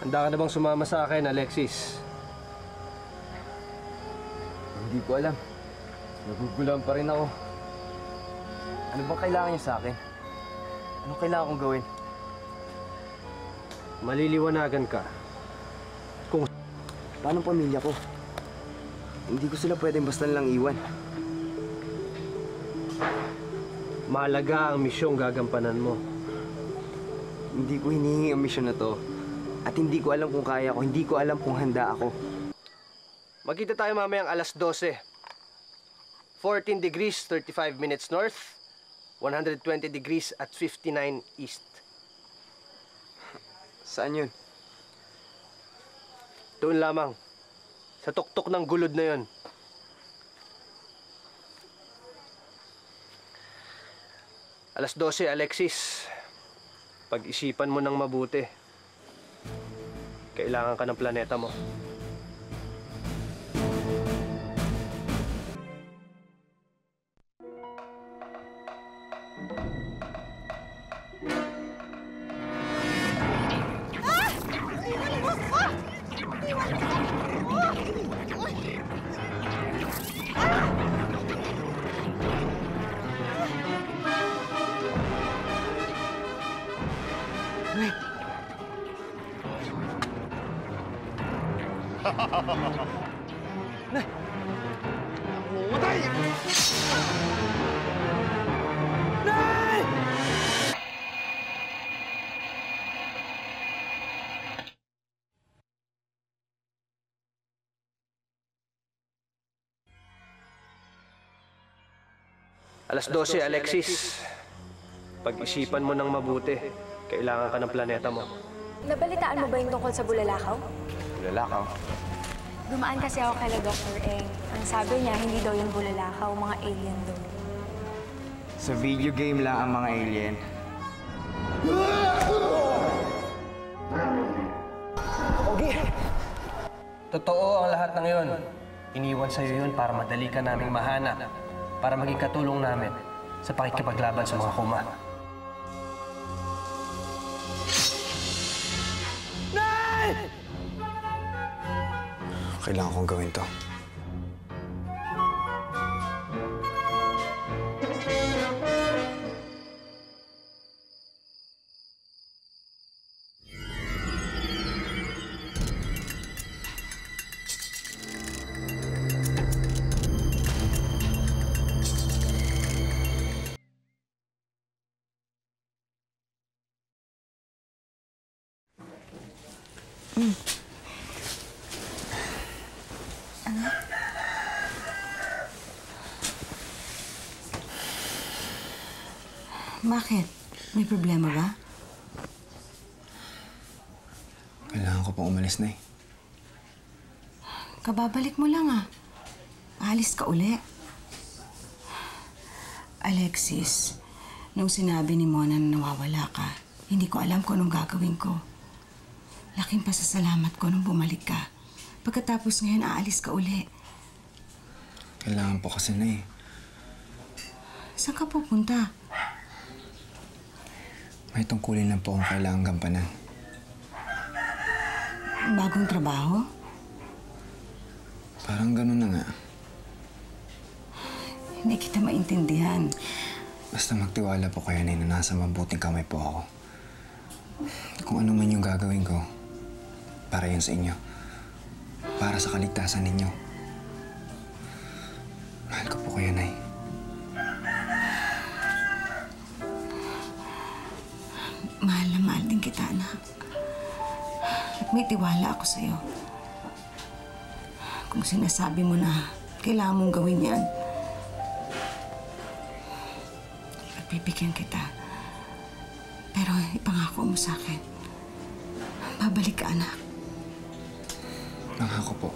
Handa ka na bang sumama sa akin, Alexis? Hindi ko alam. Naguguluhan pa rin ako. Ano bang kailangan niyo sa akin? Anong kailangan kong gawin? Maliliwanagan ka. Paano pamilya ko? Hindi ko sila pwedeng basta lang iwan. Mahalaga ang misyong gagampanan mo. Hindi ko hinihingi ang misyon na to. At hindi ko alam kung kaya ko. Hindi ko alam kung handa ako. Magkita tayo mamayang alas 12. 14 degrees, 35 minutes north. 120 degrees at 59 east. Saan yun? Doon lamang. Sa tuktok ng gulod na yun. Alas 12, Alexis. Pag-isipan mo ng mabuti. Kailangan ka ng planeta mo. Matay! Nay! Alas 12, Alexis. Pag-isipan mo ng mabuti. Kailangan ka ng planeta mo. Nabalitaan mo ba yung tungkol sa bulalakaw? Lalakaw. Dumaan kasi ako kay Dr. Eng. Ang sabi niya, hindi daw yung bulalakaw, mga alien daw. Sa video game lang ang mga alien. Okay. Totoo ang lahat ng yun. Iniwan sa'yo yun para madali ka naming mahanap. Para maging katulong namin sa pakikipaglaban sa mga kuma. Nay! Kailangan kong gawin to. Bakit? May problema ba? Kailangan ko pang umalis na eh. Kababalik mo lang ah. Alis ka uli. Alexis, nung sinabi ni Mona na nawawala ka, hindi ko alam kung anong gagawin ko. Laking pasasalamat ko nung bumalik ka. Pagkatapos ngayon, aalis ka uli. Kailangan po kasi na eh. Saan ka pupunta? May tungkulin lang po akong kailangan gampanan. Bagong trabaho? Parang ganun na nga. Hindi kita maintindihan. Basta magtiwala po kayo na nasa mabuting kamay po ako. Kung ano man yung gagawin ko, para yun sa inyo. Para sa kaligtasan ninyo. Mahal ko po kayo, Nay. Mahal na mahal din kita, anak. At may tiwala ako sa'yo. Kung sinasabi mo na kailangan mong gawin yan, pagbibigyan kita. Pero ipangako mo sa akin, babalik ka, anak. Pangako po.